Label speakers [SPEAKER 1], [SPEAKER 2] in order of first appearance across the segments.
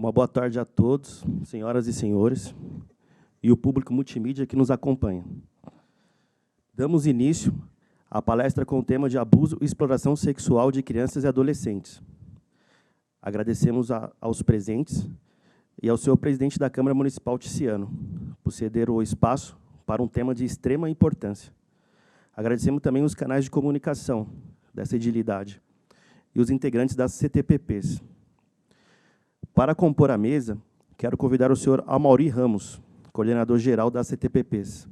[SPEAKER 1] Uma boa tarde a todos, senhoras e senhores, e o público multimídia que nos acompanha. Damos início à palestra com o tema de abuso e exploração sexual de crianças e adolescentes. Agradecemos aos presentes e ao senhor presidente da Câmara Municipal, Ticiano, por ceder o espaço para um tema de extrema importância. Agradecemos também os canais de comunicação dessa edilidade e os integrantes das CTPPs. Para compor a mesa, quero convidar o senhor Amaury Ramos, coordenador-geral das CTPPs.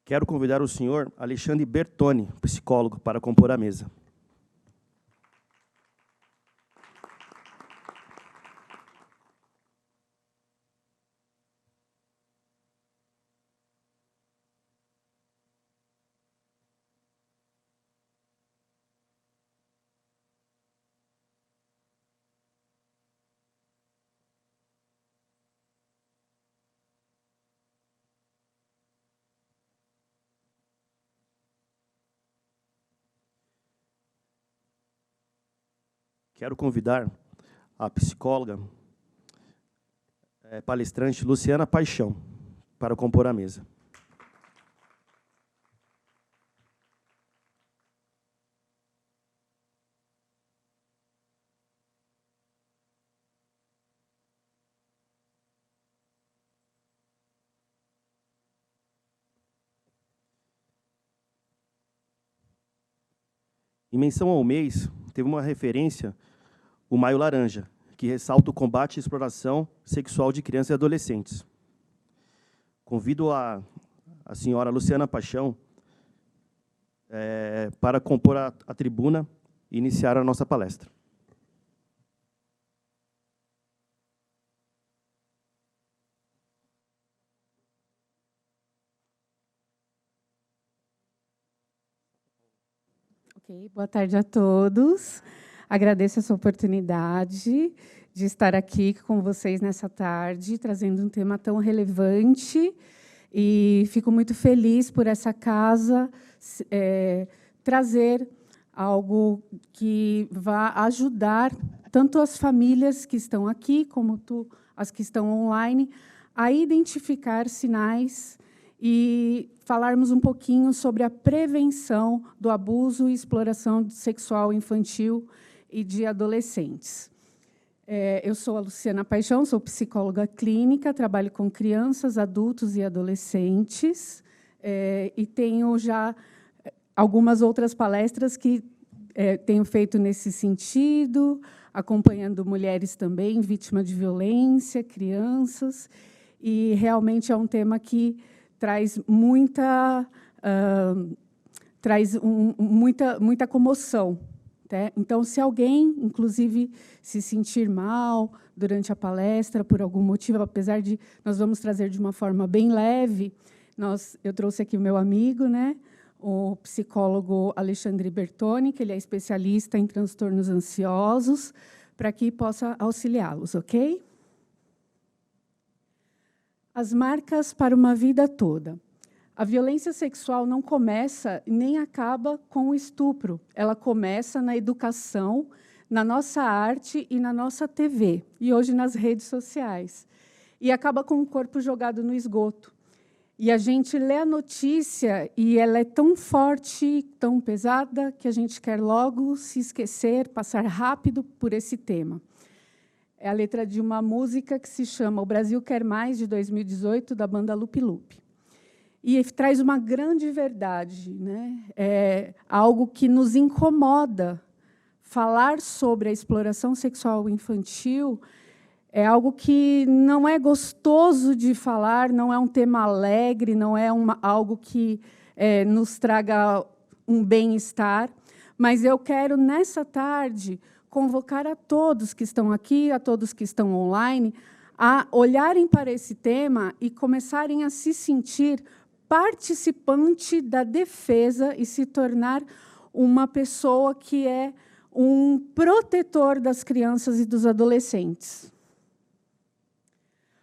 [SPEAKER 1] Quero convidar o senhor Alexandre Bertoni, psicólogo, para compor a mesa. Quero convidar a psicóloga, palestrante Luciana Paixão, para compor a mesa. Em menção ao mês, teve uma referência, o Maio Laranja, que ressalta o combate à exploração sexual de crianças e adolescentes. Convido a senhora Luciana Paixão para compor a tribuna e iniciar a nossa palestra.
[SPEAKER 2] Ok, boa tarde a todos. Agradeço essa oportunidade de estar aqui com vocês nessa tarde, trazendo um tema tão relevante, e fico muito feliz por essa casa trazer algo que vá ajudar tanto as famílias que estão aqui, como as que estão online, a identificar sinais e falarmos um pouquinho sobre a prevenção do abuso e exploração sexual infantil e de adolescentes. Eu sou a Luciana Paixão, sou psicóloga clínica, trabalho com crianças, adultos e adolescentes, e tenho já algumas outras palestras que tenho feito nesse sentido, acompanhando mulheres também, vítimas de violência, crianças, e realmente é um tema que traz muita comoção. Então, se alguém, inclusive, se sentir mal durante a palestra, por algum motivo, apesar de nós vamos trazer de uma forma bem leve, eu trouxe aqui o meu amigo, o psicólogo Alexandre Bertoni, que ele é especialista em transtornos ansiosos, para que possa auxiliá-los, ok? As marcas para uma vida toda. A violência sexual não começa nem acaba com o estupro. Ela começa na educação, na nossa arte e na nossa TV, e hoje nas redes sociais. E acaba com o corpo jogado no esgoto. E a gente lê a notícia e ela é tão forte, tão pesada, que a gente quer logo se esquecer, passar rápido por esse tema. É a letra de uma música que se chama O Brasil Quer Mais, de 2018, da banda Lupe Lupe. E traz uma grande verdade, É algo que nos incomoda. Falar sobre a exploração sexual infantil é algo que não é gostoso de falar, não é um tema alegre, não é algo que nos traga um bem-estar, mas eu quero, nessa tarde, convocar a todos que estão aqui, a todos que estão online, a olharem para esse tema e começarem a se sentir participante da defesa e se tornar uma pessoa que é um protetor das crianças e dos adolescentes.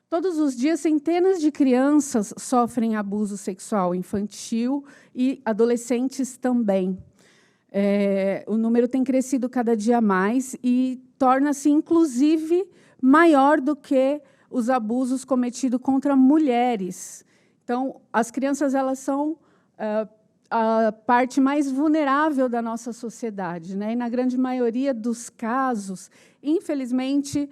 [SPEAKER 2] Todos os dias, centenas de crianças sofrem abuso sexual infantil e adolescentes também. O número tem crescido cada dia mais e torna-se, inclusive, maior do que os abusos cometidos contra mulheres. Então, as crianças elas são a parte mais vulnerável da nossa sociedade, né? E, na grande maioria dos casos, infelizmente,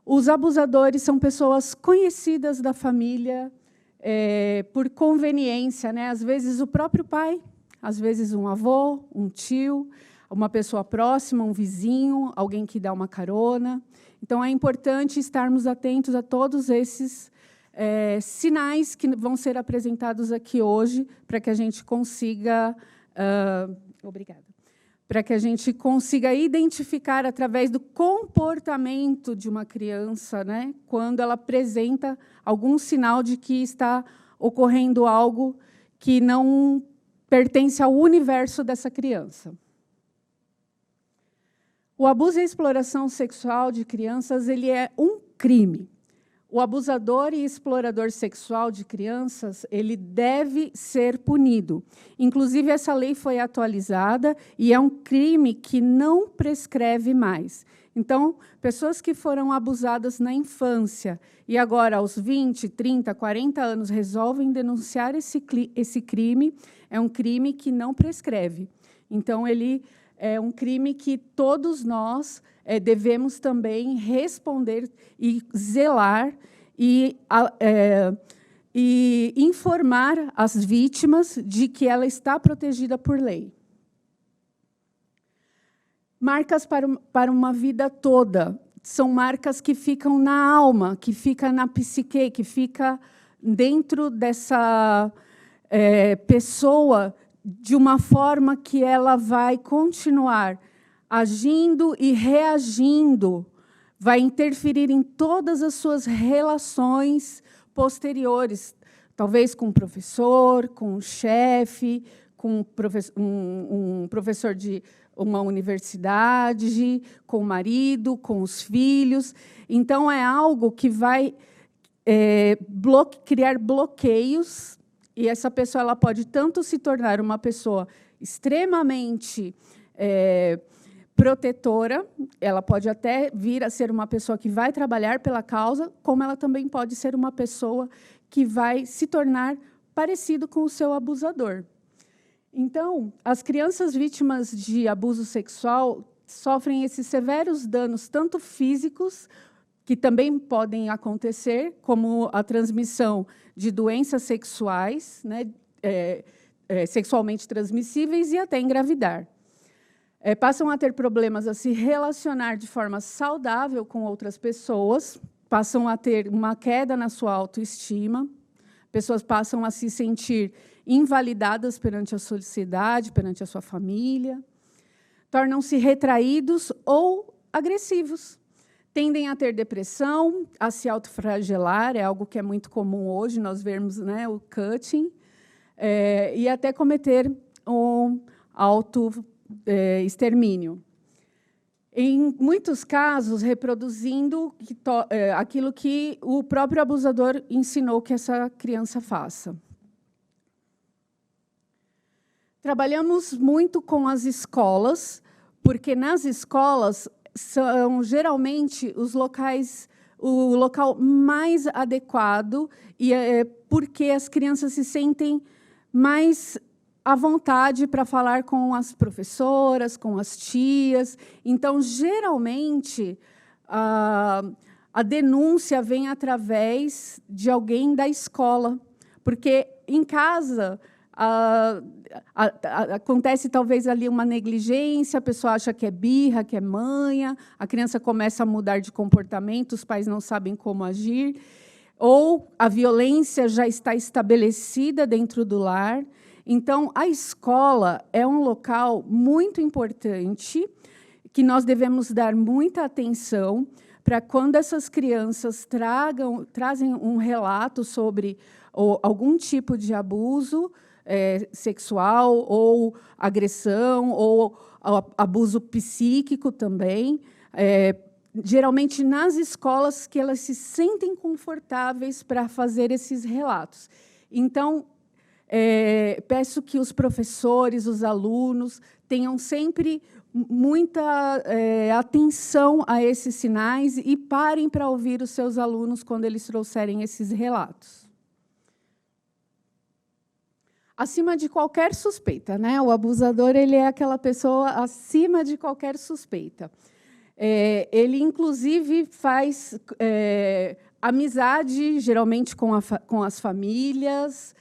[SPEAKER 2] os abusadores são pessoas conhecidas da família, por conveniência, né? Às vezes, o próprio pai, às vezes, um avô, um tio, uma pessoa próxima, um vizinho, alguém que dá uma carona. Então, é importante estarmos atentos a todos esses sinais que vão ser apresentados aqui hoje, para que a gente consiga... obrigada. Para que a gente consiga identificar, através do comportamento de uma criança, né, quando ela apresenta algum sinal de que está ocorrendo algo que não pertence ao universo dessa criança. O abuso e a exploração sexual de crianças ele é um crime. O abusador e explorador sexual de crianças ele deve ser punido. Inclusive, essa lei foi atualizada e é um crime que não prescreve mais. Então, pessoas que foram abusadas na infância e agora, aos 20, 30, 40 anos, resolvem denunciar esse crime, é um crime que não prescreve. Então, ele é um crime que todos nós devemos também responder e zelar e informar as vítimas de que ela está protegida por lei. Marcas para uma vida toda. São marcas que ficam na alma, que ficam na psique, que fica dentro dessa pessoa de uma forma que ela vai continuar agindo e reagindo, vai interferir em todas as suas relações posteriores, talvez com o professor, com o chefe, com um professor de uma universidade, com o marido, com os filhos. Então, é algo que vai criar bloqueios, e essa pessoa ela pode tanto se tornar uma pessoa extremamente protetora, ela pode até vir a ser uma pessoa que vai trabalhar pela causa, como ela também pode ser uma pessoa que vai se tornar parecido com o seu abusador. Então, as crianças vítimas de abuso sexual sofrem esses severos danos, tanto físicos, que também podem acontecer, como a transmissão de doenças sexuais, né, sexualmente transmissíveis, e até engravidar. Passam a ter problemas a se relacionar de forma saudável com outras pessoas, passam a ter uma queda na sua autoestima, pessoas passam a se sentir invalidadas perante a sociedade, perante a sua família, tornam-se retraídos ou agressivos, tendem a ter depressão, a se autoflagelar, é algo que é muito comum hoje, nós vemos, né, o cutting, e até cometer um extermínio. Em muitos casos, reproduzindo aquilo que o próprio abusador ensinou que essa criança faça. Trabalhamos muito com as escolas, porque nas escolas são geralmente os locais, o local mais adequado, e porque as crianças se sentem mais à vontade para falar com as professoras, com as tias. Então, geralmente, a denúncia vem através de alguém da escola, porque em casa acontece talvez ali uma negligência, a pessoa acha que é birra, que é manha, a criança começa a mudar de comportamento, os pais não sabem como agir, ou a violência já está estabelecida dentro do lar. Então, a escola é um local muito importante, que nós devemos dar muita atenção para quando essas crianças trazem um relato sobre algum tipo de abuso, sexual, ou agressão, ou abuso psíquico também, geralmente nas escolas que elas se sentem confortáveis para fazer esses relatos. Então, peço que os professores, os alunos, tenham sempre muita atenção a esses sinais e parem para ouvir os seus alunos quando eles trouxerem esses relatos. Acima de qualquer suspeita, né? O abusador, ele é aquela pessoa acima de qualquer suspeita. Ele, inclusive, faz amizade, geralmente, com as famílias.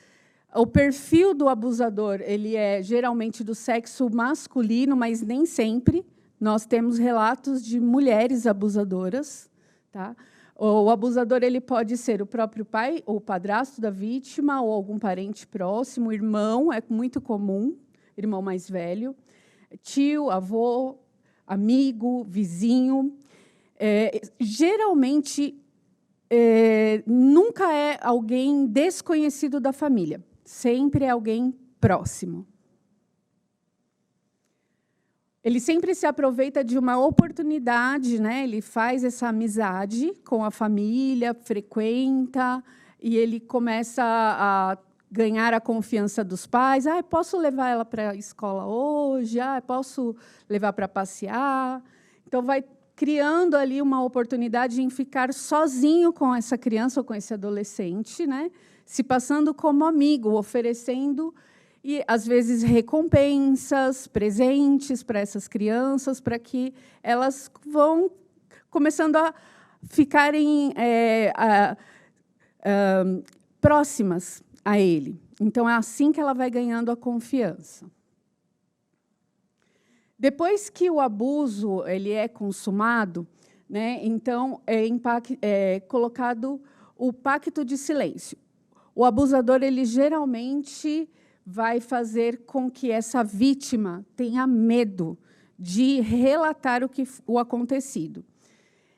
[SPEAKER 2] O perfil do abusador, ele é geralmente do sexo masculino, mas nem sempre. Nós temos relatos de mulheres abusadoras, tá? O abusador, ele pode ser o próprio pai ou padrasto da vítima, ou algum parente próximo, irmão, é muito comum, irmão mais velho, tio, avô, amigo, vizinho. Geralmente, nunca é alguém desconhecido da família, sempre é alguém próximo. Ele sempre se aproveita de uma oportunidade, né? Ele faz essa amizade com a família, frequenta, e ele começa a ganhar a confiança dos pais. Posso levar ela para a escola hoje? Posso levar para passear? Então, vai criando ali uma oportunidade em ficar sozinho com essa criança ou com esse adolescente, né? Se passando como amigo, oferecendo, e, às vezes, recompensas, presentes para essas crianças, para que elas vão começando a ficarem próximas a ele. Então, é assim que ela vai ganhando a confiança. Depois que o abuso ele é consumado, né, então é colocado o pacto de silêncio. O abusador, ele geralmente vai fazer com que essa vítima tenha medo de relatar o acontecido.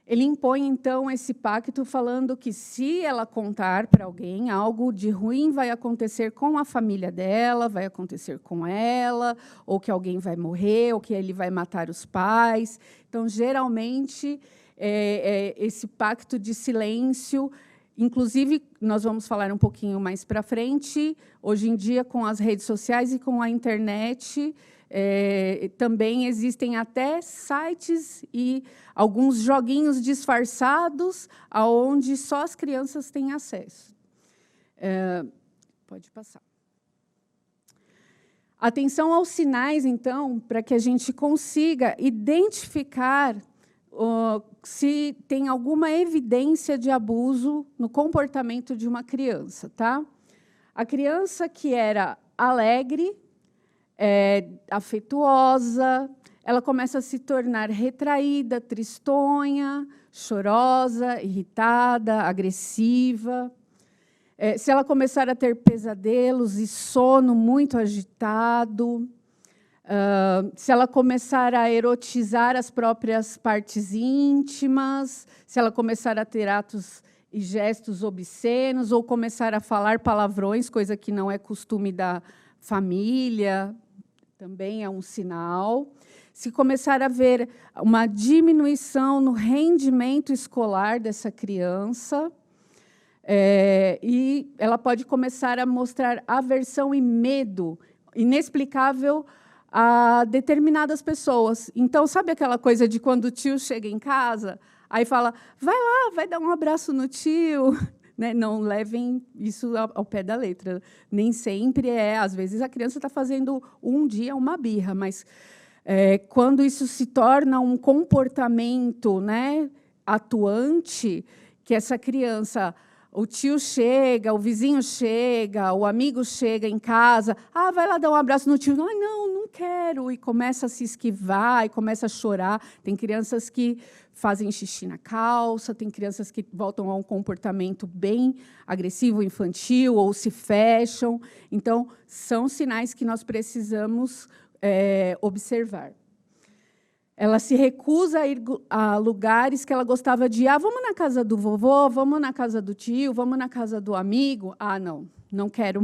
[SPEAKER 2] Ele impõe, então, esse pacto falando que, se ela contar para alguém, algo de ruim vai acontecer com a família dela, vai acontecer com ela, ou que alguém vai morrer, ou que ele vai matar os pais. Então, geralmente, esse pacto de silêncio. Inclusive, nós vamos falar um pouquinho mais para frente, hoje em dia, com as redes sociais e com a internet, também existem até sites e alguns joguinhos disfarçados, aonde só as crianças têm acesso. Pode passar. Atenção aos sinais, então, para que a gente consiga identificar se tem alguma evidência de abuso no comportamento de uma criança, tá? A criança que era alegre, afetuosa, ela começa a se tornar retraída, tristonha, chorosa, irritada, agressiva. Se ela começar a ter pesadelos e sono muito agitado, se ela começar a erotizar as próprias partes íntimas, se ela começar a ter atos e gestos obscenos, ou começar a falar palavrões, coisa que não é costume da família, também é um sinal. Se começar a haver uma diminuição no rendimento escolar dessa criança, e ela pode começar a mostrar aversão e medo inexplicável a determinadas pessoas. Então, sabe aquela coisa de quando o tio chega em casa, aí fala, vai lá, vai dar um abraço no tio. Né? Não levem isso ao pé da letra. Nem sempre às vezes a criança está fazendo um dia uma birra, mas quando isso se torna um comportamento, né, atuante, que essa criança... O tio chega, o vizinho chega, o amigo chega em casa, vai lá dar um abraço no tio. Não quero. E começa a se esquivar, e começa a chorar. Tem crianças que fazem xixi na calça, tem crianças que voltam a um comportamento bem agressivo, infantil, ou se fecham. Então, são sinais que nós precisamos observar. Ela se recusa a ir a lugares que ela gostava de ir. Ah, vamos na casa do vovô, vamos na casa do tio, vamos na casa do amigo. Ah, não quero,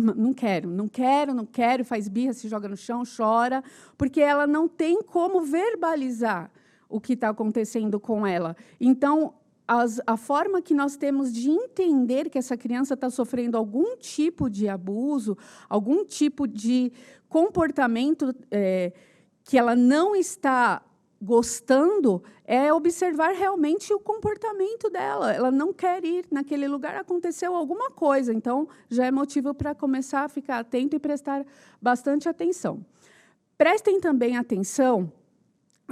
[SPEAKER 2] faz birra, se joga no chão, chora, porque ela não tem como verbalizar o que está acontecendo com ela. Então, a forma que nós temos de entender que essa criança está sofrendo algum tipo de abuso, algum tipo de comportamento que ela não está gostando, é observar realmente o comportamento dela. Ela não quer ir naquele lugar, aconteceu alguma coisa. Então, já é motivo para começar a ficar atento e prestar bastante atenção. Prestem também atenção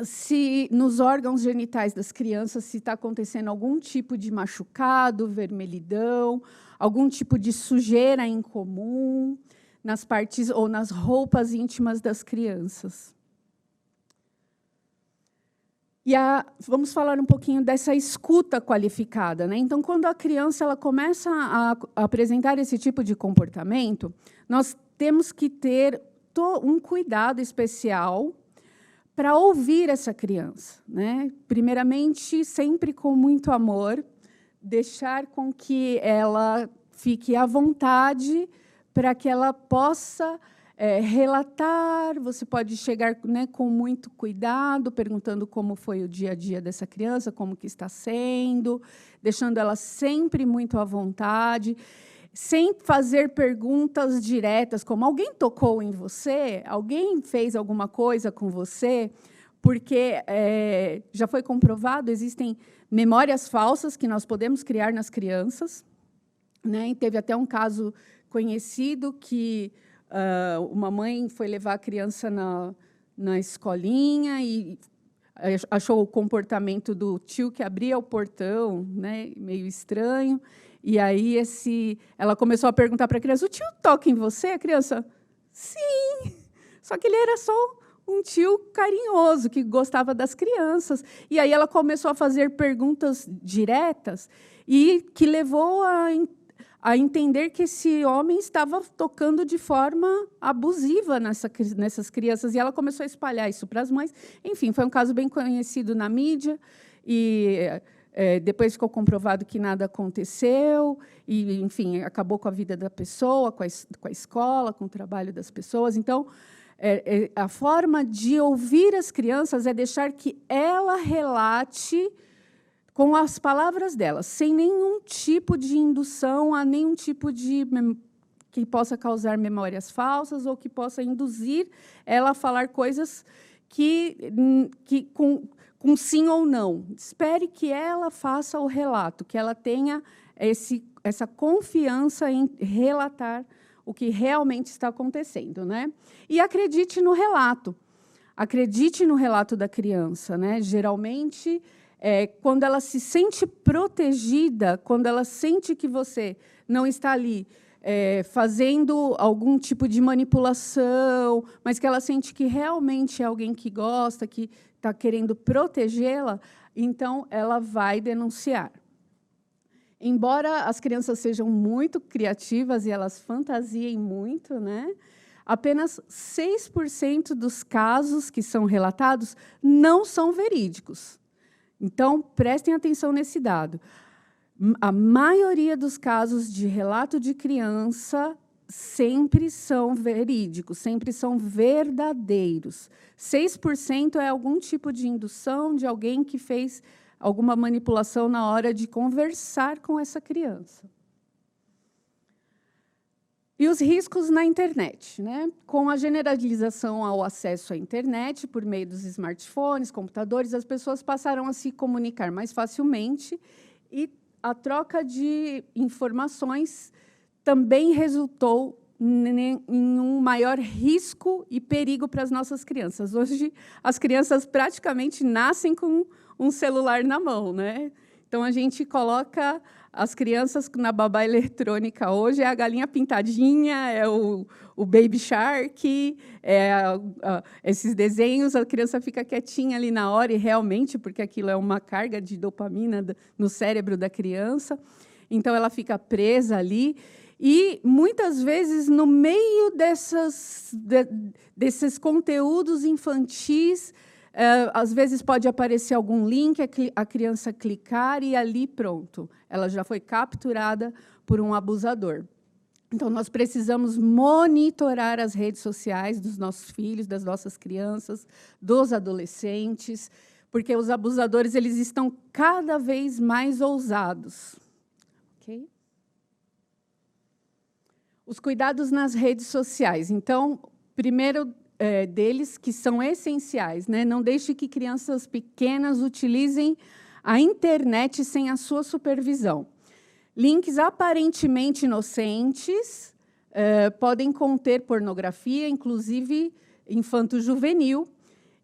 [SPEAKER 2] se nos órgãos genitais das crianças se está acontecendo algum tipo de machucado, vermelhidão, algum tipo de sujeira incomum nas partes ou nas roupas íntimas das crianças. E vamos falar um pouquinho dessa escuta qualificada, né? Então, quando a criança ela começa a apresentar esse tipo de comportamento, nós temos que ter um cuidado especial para ouvir essa criança, né? Primeiramente, sempre com muito amor, deixar com que ela fique à vontade para que ela possa relatar. Você pode chegar, né, com muito cuidado, perguntando como foi o dia a dia dessa criança, como que está sendo, deixando ela sempre muito à vontade, sem fazer perguntas diretas, como alguém tocou em você, alguém fez alguma coisa com você, porque já foi comprovado, existem memórias falsas que nós podemos criar nas crianças, né? E teve até um caso conhecido que uma mãe foi levar a criança na escolinha e achou o comportamento do tio que abria o portão, né, meio estranho. E aí ela começou a perguntar para a criança: o tio toca em você? A criança: sim. Só que ele era só um tio carinhoso, que gostava das crianças. E aí ela começou a fazer perguntas diretas e que levou a entender que esse homem estava tocando de forma abusiva nessas crianças. E ela começou a espalhar isso para as mães. Enfim, foi um caso bem conhecido na mídia. E depois ficou comprovado que nada aconteceu. E, enfim, acabou com a vida da pessoa, com a escola, com o trabalho das pessoas. Então, a forma de ouvir as crianças é deixar que ela relate com as palavras dela, sem nenhum tipo de indução a nenhum tipo de que possa causar memórias falsas ou que possa induzir ela a falar coisas com sim ou não. Espere que ela faça o relato, que ela tenha essa confiança em relatar o que realmente está acontecendo, né? E acredite no relato. Acredite no relato da criança, né? Geralmente, quando ela se sente protegida, quando ela sente que você não está ali fazendo algum tipo de manipulação, mas que ela sente que realmente é alguém que gosta, que está querendo protegê-la, então ela vai denunciar. Embora as crianças sejam muito criativas e elas fantasiem muito, né? Apenas 6% dos casos que são relatados não são verídicos. Então, prestem atenção nesse dado. A maioria dos casos de relato de criança sempre são verídicos, sempre são verdadeiros. 6% é algum tipo de indução de alguém que fez alguma manipulação na hora de conversar com essa criança. E os riscos na internet, né? Com a generalização ao acesso à internet por meio dos smartphones, computadores, as pessoas passaram a se comunicar mais facilmente e a troca de informações também resultou em um maior risco e perigo para as nossas crianças. Hoje, as crianças praticamente nascem com um celular na mão, né? Então, a gente coloca as crianças na babá eletrônica hoje, é a galinha pintadinha, é o Baby Shark, esses desenhos, a criança fica quietinha ali na hora, e realmente, porque aquilo é uma carga de dopamina no cérebro da criança, então ela fica presa ali. E, muitas vezes, no meio desses conteúdos infantis, Às vezes pode aparecer algum link, a criança clicar e ali pronto, ela já foi capturada por um abusador. Então, nós precisamos monitorar as redes sociais dos nossos filhos, das nossas crianças, dos adolescentes, porque os abusadores eles estão cada vez mais ousados. Okay? Os cuidados nas redes sociais. Então, primeiro deles, que são essenciais, né? Não deixe que crianças pequenas utilizem a internet sem a sua supervisão. Links aparentemente inocentes podem conter pornografia, inclusive infanto-juvenil.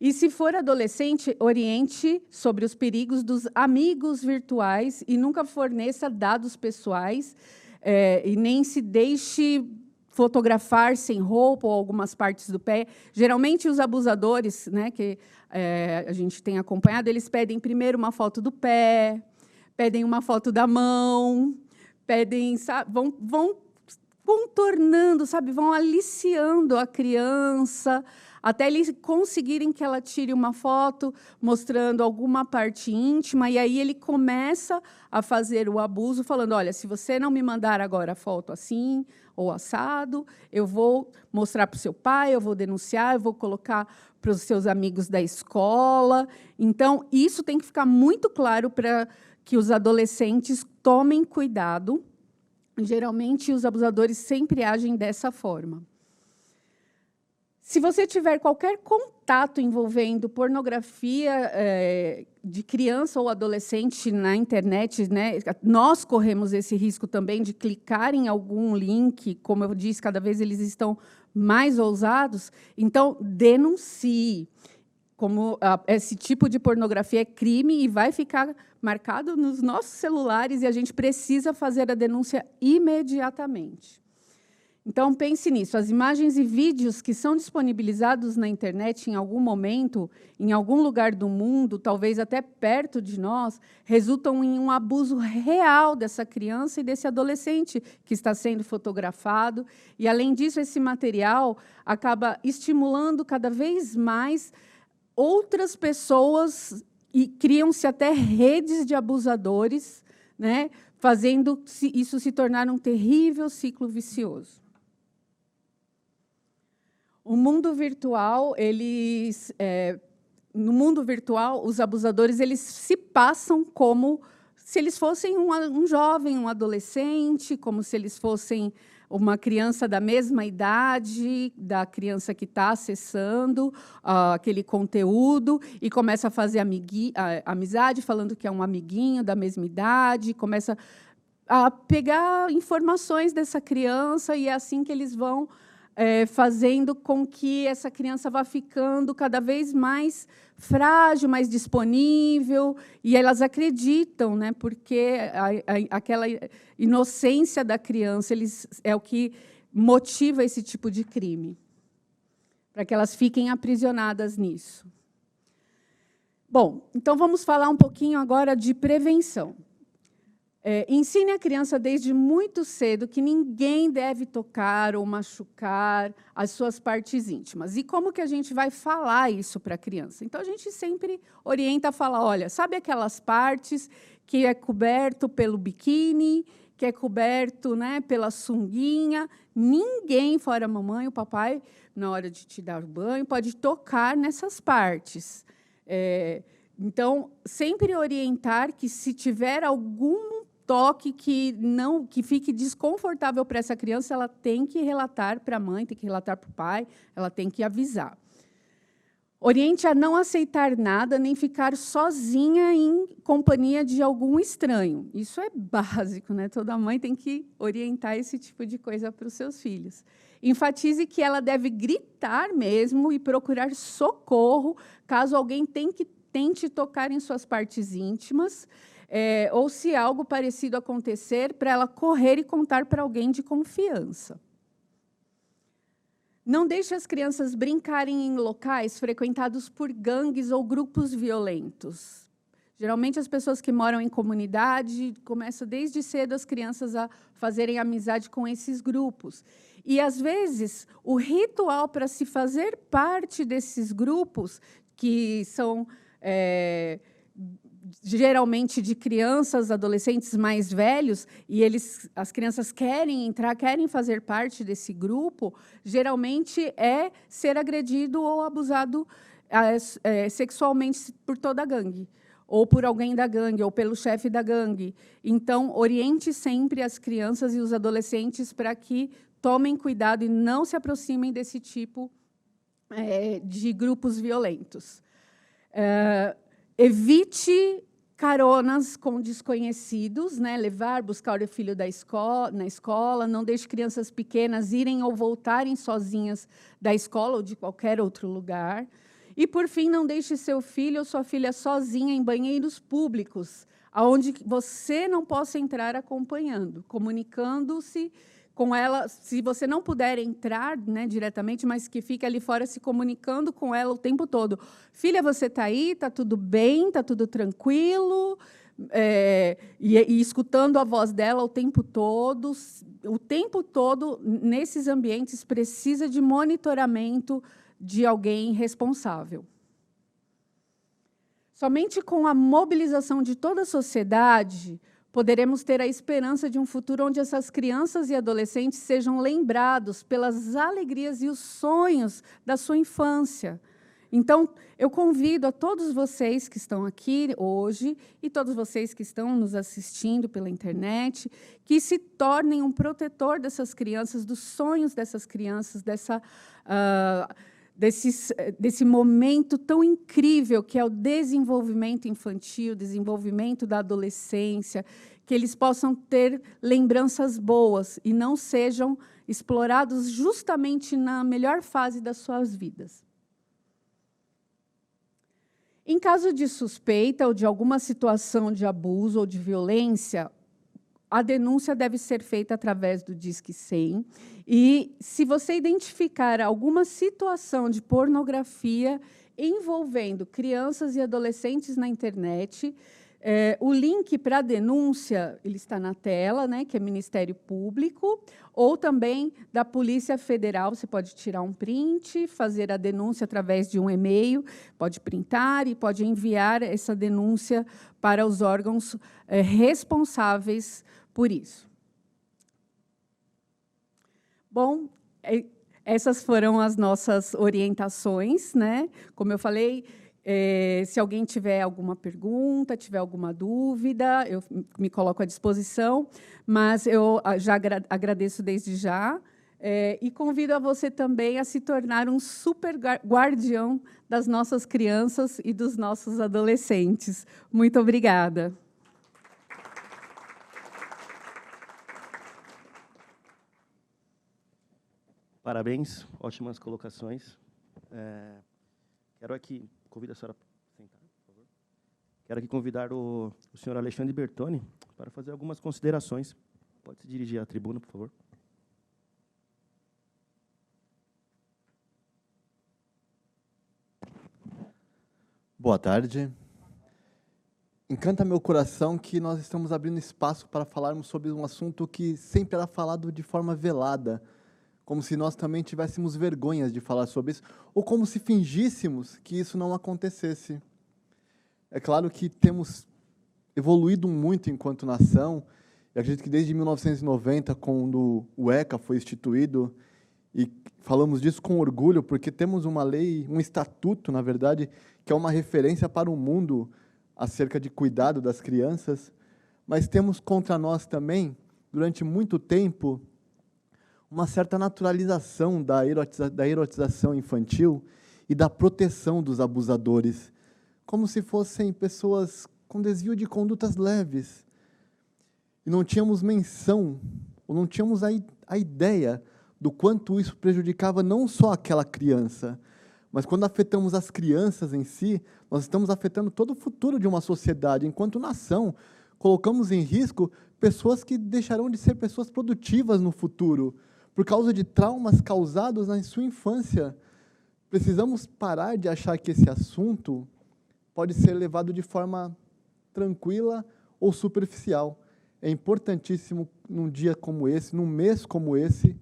[SPEAKER 2] E, se for adolescente, oriente sobre os perigos dos amigos virtuais e nunca forneça dados pessoais e nem se deixe fotografar sem roupa ou algumas partes do pé. Geralmente, os abusadores, né, que a gente tem acompanhado, eles pedem primeiro uma foto do pé, pedem uma foto da mão, pedem, sabe, vão contornando, sabe, vão aliciando a criança, até eles conseguirem que ela tire uma foto mostrando alguma parte íntima, e aí ele começa a fazer o abuso, falando, olha, se você não me mandar agora a foto assim, ou assado, eu vou mostrar para o seu pai, eu vou denunciar, eu vou colocar para os seus amigos da escola. Então, isso tem que ficar muito claro para que os adolescentes tomem cuidado. Geralmente, os abusadores sempre agem dessa forma. Se você tiver qualquer contato envolvendo pornografia de criança ou adolescente na internet, né, nós corremos esse risco também de clicar em algum link, como eu disse, cada vez eles estão mais ousados, então denuncie. Como esse tipo de pornografia é crime e vai ficar marcado nos nossos celulares e a gente precisa fazer a denúncia imediatamente. Então, pense nisso. As imagens e vídeos que são disponibilizados na internet em algum momento, em algum lugar do mundo, talvez até perto de nós, resultam em um abuso real dessa criança e desse adolescente que está sendo fotografado. E, além disso, esse material acaba estimulando cada vez mais outras pessoas e criam-se até redes de abusadores, né, fazendo isso se tornar um terrível ciclo vicioso. O mundo virtual, no mundo virtual, os abusadores eles se passam como se eles fossem um jovem, um adolescente, como se eles fossem uma criança da mesma idade da criança que está acessando aquele conteúdo e começa a fazer amizade, falando que é um amiguinho da mesma idade, começa a pegar informações dessa criança e é assim que eles vão fazendo com que essa criança vá ficando cada vez mais frágil, mais disponível, e elas acreditam, né, porque aquela inocência da criança é o que motiva esse tipo de crime, para que elas fiquem aprisionadas nisso. Bom, então vamos falar um pouquinho agora de prevenção. Ensine a criança desde muito cedo que ninguém deve tocar ou machucar as suas partes íntimas. E como que a gente vai falar isso para a criança? Então, a gente sempre orienta a falar, olha, sabe aquelas partes que é coberto pelo biquíni, que é coberto, né, pela sunguinha? Ninguém, fora a mamãe, o papai, na hora de te dar o banho, pode tocar nessas partes. Então, sempre orientar que, se tiver algum toque que fique desconfortável para essa criança, ela tem que relatar para a mãe, tem que relatar para o pai, ela tem que avisar. Oriente a não aceitar nada, nem ficar sozinha em companhia de algum estranho. Isso é básico, né? Toda mãe tem que orientar esse tipo de coisa para os seus filhos. Enfatize que ela deve gritar mesmo e procurar socorro caso alguém tente tocar em suas partes íntimas, ou se algo parecido acontecer, para ela correr e contar para alguém de confiança. Não deixe as crianças brincarem em locais frequentados por gangues ou grupos violentos. Geralmente, as pessoas que moram em comunidade começam desde cedo as crianças a fazerem amizade com esses grupos. E, às vezes, o ritual para se fazer parte desses grupos que são geralmente de crianças, adolescentes mais velhos, e as crianças querem entrar, querem fazer parte desse grupo, geralmente é ser agredido ou abusado sexualmente por toda a gangue, ou por alguém da gangue, ou pelo chefe da gangue. Então, oriente sempre as crianças e os adolescentes para que tomem cuidado e não se aproximem desse tipo de grupos violentos. Evite caronas com desconhecidos, né? Levar, buscar o filho na escola, não deixe crianças pequenas irem ou voltarem sozinhas da escola ou de qualquer outro lugar. E, por fim, não deixe seu filho ou sua filha sozinha em banheiros públicos, onde você não possa entrar acompanhando, comunicando-se com ela, se você não puder entrar, né, diretamente, mas que fique ali fora se comunicando com ela o tempo todo. Filha, você está aí? Está tudo bem? Está tudo tranquilo? E escutando a voz dela o tempo todo. O tempo todo, nesses ambientes, precisa de monitoramento de alguém responsável. Somente com a mobilização de toda a sociedade poderemos ter a esperança de um futuro onde essas crianças e adolescentes sejam lembrados pelas alegrias e os sonhos da sua infância. Então, eu convido a todos vocês que estão aqui hoje e todos vocês que estão nos assistindo pela internet, que se tornem um protetor dessas crianças, dos sonhos dessas crianças, desse momento tão incrível que é o desenvolvimento infantil, o desenvolvimento da adolescência, que eles possam ter lembranças boas e não sejam explorados justamente na melhor fase das suas vidas. Em caso de suspeita ou de alguma situação de abuso ou de violência, a denúncia deve ser feita através do Disque 100. E, se você identificar alguma situação de pornografia envolvendo crianças e adolescentes na internet, o link para a denúncia ele está na tela, né, que é Ministério Público, ou também da Polícia Federal. Você pode tirar um print, fazer a denúncia através de um e-mail, pode printar e pode enviar essa denúncia para os órgãos responsáveis por isso. Bom, essas foram as nossas orientações, né? Como eu falei, se alguém tiver alguma pergunta, tiver alguma dúvida, eu me coloco à disposição, mas eu já agradeço desde já e convido a você também a se tornar um super guardião das nossas crianças e dos nossos adolescentes. Muito obrigada.
[SPEAKER 1] Parabéns, ótimas colocações. Quero aqui convidar a senhora a sentar, por favor. Quero aqui convidar o senhor Alexandre Bertoni para fazer algumas considerações. Pode se dirigir à tribuna, por favor.
[SPEAKER 3] Boa tarde. Encanta meu coração que nós estamos abrindo espaço para falarmos sobre um assunto que sempre era falado de forma velada, como se nós também tivéssemos vergonhas de falar sobre isso, ou como se fingíssemos que isso não acontecesse. É claro que temos evoluído muito enquanto nação, eu acredito que desde 1990, quando o ECA foi instituído, e falamos disso com orgulho, porque temos uma lei, um estatuto, na verdade, que é uma referência para o mundo acerca de cuidado das crianças, mas temos contra nós também, durante muito tempo, uma certa naturalização da erotização infantil e da proteção dos abusadores, como se fossem pessoas com desvio de condutas leves. E não tínhamos menção, ou não tínhamos a ideia do quanto isso prejudicava não só aquela criança, mas quando afetamos as crianças em si, nós estamos afetando todo o futuro de uma sociedade. Enquanto nação, colocamos em risco pessoas que deixarão de ser pessoas produtivas no futuro, por causa de traumas causados na sua infância. Precisamos parar de achar que esse assunto pode ser levado de forma tranquila ou superficial. É importantíssimo, num dia como esse, num mês como esse,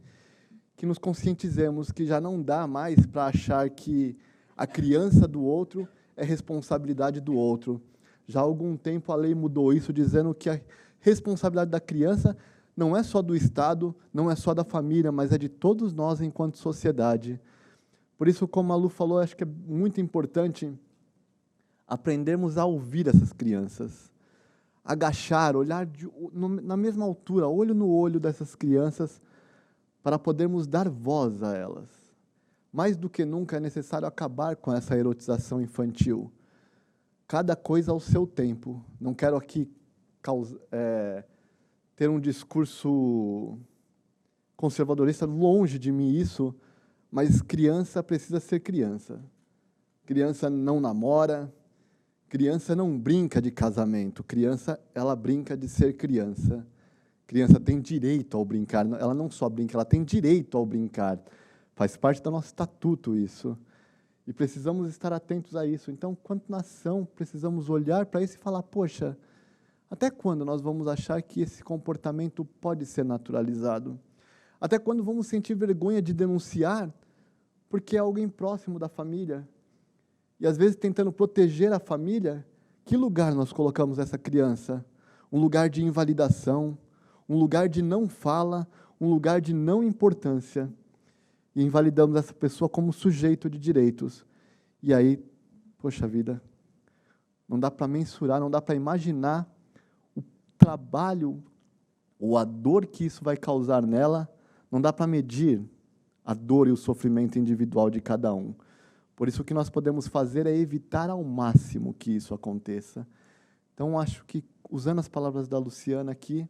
[SPEAKER 3] que nos conscientizemos que já não dá mais para achar que A criança do outro é responsabilidade do outro. Já há algum tempo a lei mudou isso, dizendo que a responsabilidade da criança não é só do Estado, não é só da família, mas é de todos nós enquanto sociedade. Por isso, como a Lu falou, acho que é muito importante aprendermos a ouvir essas crianças. Agachar, olhar na mesma altura, olho no olho dessas crianças, para podermos dar voz a elas. Mais do que nunca é necessário acabar com essa erotização infantil. Cada coisa ao seu tempo. Não quero aqui ter um discurso conservadorista, longe de mim isso, mas criança precisa ser criança. Criança não namora, criança não brinca de casamento, criança, ela brinca de ser criança. Criança tem direito ao brincar, ela não só brinca, ela tem direito ao brincar. Faz parte do nosso estatuto isso. E precisamos estar atentos a isso. Então, quanto nação, precisamos olhar para isso e falar, poxa, até quando nós vamos achar que esse comportamento pode ser naturalizado? Até quando vamos sentir vergonha de denunciar porque é alguém próximo da família? E, às vezes, tentando proteger a família, que lugar nós colocamos essa criança? Um lugar de invalidação, um lugar de não fala, um lugar de não importância. E invalidamos essa pessoa como sujeito de direitos. E aí, poxa vida, não dá para mensurar, não dá para imaginar o trabalho ou a dor que isso vai causar nela, não dá para medir a dor e o sofrimento individual de cada um. Por isso, o que nós podemos fazer é evitar ao máximo que isso aconteça. Então, acho que, usando as palavras da Luciana aqui,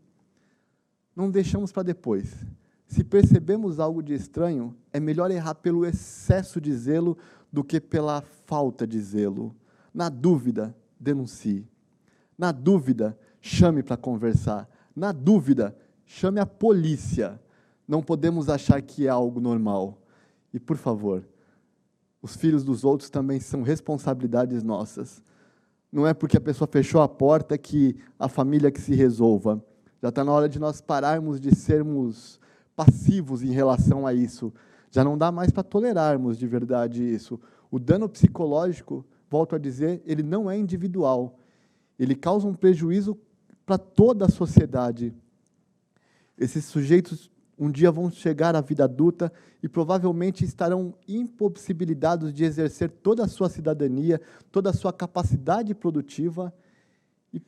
[SPEAKER 3] não deixamos para depois. Se percebemos algo de estranho, é melhor errar pelo excesso de zelo do que pela falta de zelo. Na dúvida, denuncie. Na dúvida, chame para conversar. Na dúvida, chame a polícia. Não podemos achar que é algo normal. E, por favor, os filhos dos outros também são responsabilidades nossas. Não é porque a pessoa fechou a porta que a família que se resolva. Já está na hora de nós pararmos de sermos passivos em relação a isso. Já não dá mais para tolerarmos de verdade isso. O dano psicológico, volto a dizer, ele não é individual. Ele causa um prejuízo para toda a sociedade. Esses sujeitos um dia vão chegar à vida adulta e provavelmente estarão impossibilitados de exercer toda a sua cidadania, toda a sua capacidade produtiva, e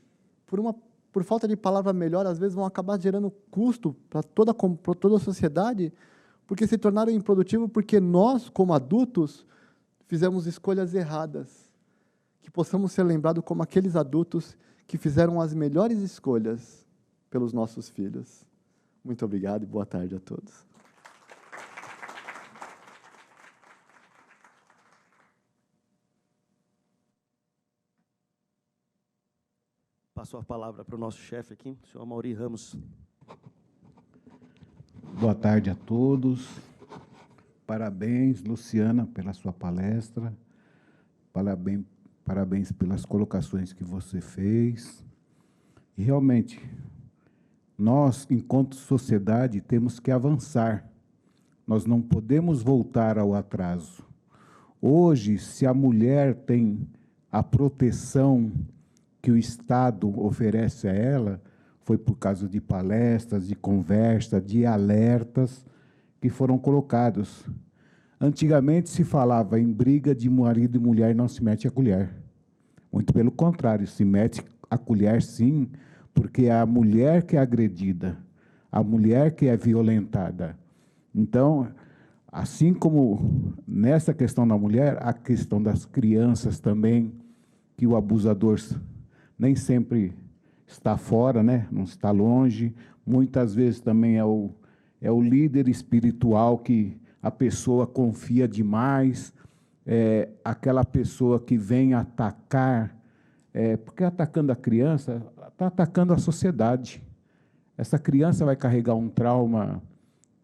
[SPEAKER 3] por falta de palavra melhor, às vezes vão acabar gerando custo para toda a sociedade, porque se tornaram improdutivos, porque nós, como adultos, fizemos escolhas erradas. Que possamos ser lembrados como aqueles adultos que fizeram as melhores escolhas pelos nossos filhos. Muito obrigado e boa tarde a todos.
[SPEAKER 1] Passo a palavra para o nosso chefe aqui, o senhor Amaury Ramos.
[SPEAKER 4] Boa tarde a todos. Parabéns, Luciana, pela sua palestra. Parabéns pelas colocações que você fez. E, realmente, nós, enquanto sociedade, temos que avançar. Nós não podemos voltar ao atraso. Hoje, se a mulher tem a proteção que o Estado oferece a ela, foi por causa de palestras, de conversa, de alertas que foram colocados. Antigamente se falava em briga de marido e mulher, não se mete a colher. Muito pelo contrário, se mete a colher sim, porque é a mulher que é agredida, a mulher que é violentada. Então, assim como nessa questão da mulher, a questão das crianças também, que o abusador nem sempre está fora, né? Não está longe. Muitas vezes também é o líder espiritual que a pessoa confia demais, aquela pessoa que vem atacar, porque atacando a criança, está atacando a sociedade. Essa criança vai carregar um trauma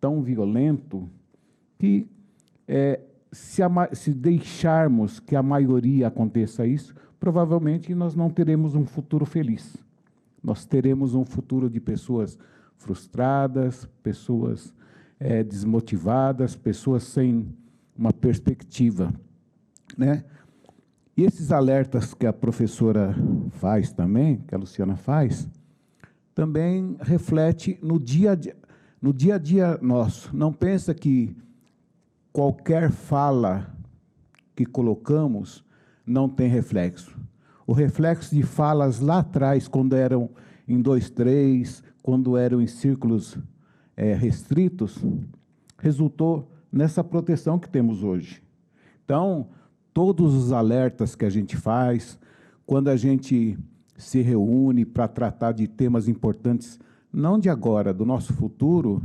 [SPEAKER 4] tão violento que, se deixarmos que a maioria aconteça isso, provavelmente nós não teremos um futuro feliz. Nós teremos um futuro de pessoas frustradas, pessoas desmotivadas, pessoas sem uma perspectiva. né? E esses alertas que a professora faz também, que a Luciana faz, também reflete no dia a dia nosso. Não pensa que qualquer fala que colocamos não tem reflexo. O reflexo de falas lá atrás, quando eram em 2, 3, quando eram em círculos restritos, resultou nessa proteção que temos hoje. Então, todos os alertas que a gente faz, quando a gente se reúne para tratar de temas importantes, não de agora, do nosso futuro,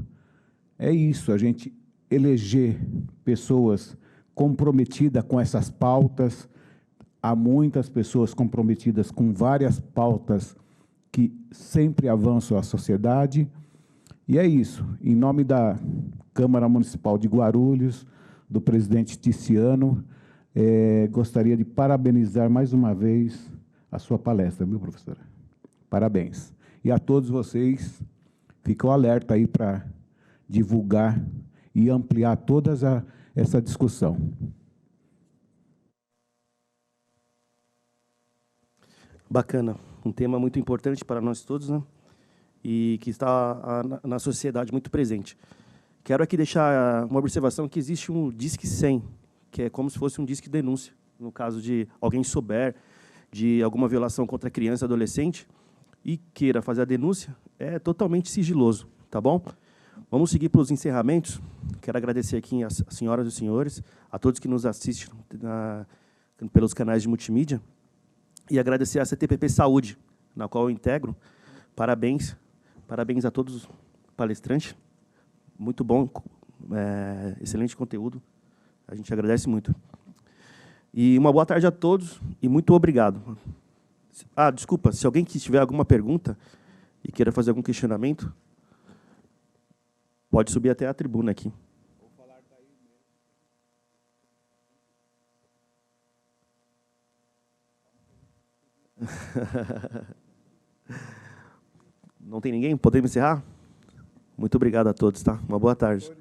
[SPEAKER 4] é isso, a gente eleger pessoas comprometidas com essas pautas. Há muitas pessoas comprometidas com várias pautas que sempre avançam a sociedade. E é isso, em nome da Câmara Municipal de Guarulhos, do presidente Ticiano, gostaria de parabenizar mais uma vez a sua palestra, viu, professora? Parabéns. E a todos vocês, fica o alerta aí para divulgar e ampliar toda essa discussão.
[SPEAKER 1] Bacana. Um tema muito importante para nós todos, né? E que está na sociedade muito presente. Quero aqui deixar uma observação que existe um Disque 100, que é como se fosse um disque denúncia. No caso de alguém souber de alguma violação contra criança e adolescente e queira fazer a denúncia, é totalmente sigiloso, tá bom? Vamos seguir para os encerramentos. Quero agradecer aqui às senhoras e os senhores, a todos que nos assistem pelos canais de multimídia, e agradecer à CTPP Saúde, na qual eu integro. Parabéns a todos os palestrantes. Muito bom, excelente conteúdo. A gente agradece muito. E uma boa tarde a todos e muito obrigado. Desculpa, se alguém que tiver alguma pergunta e queira fazer algum questionamento, pode subir até a tribuna aqui. Não tem ninguém? Podemos encerrar? Muito obrigado a todos, tá? Uma boa tarde.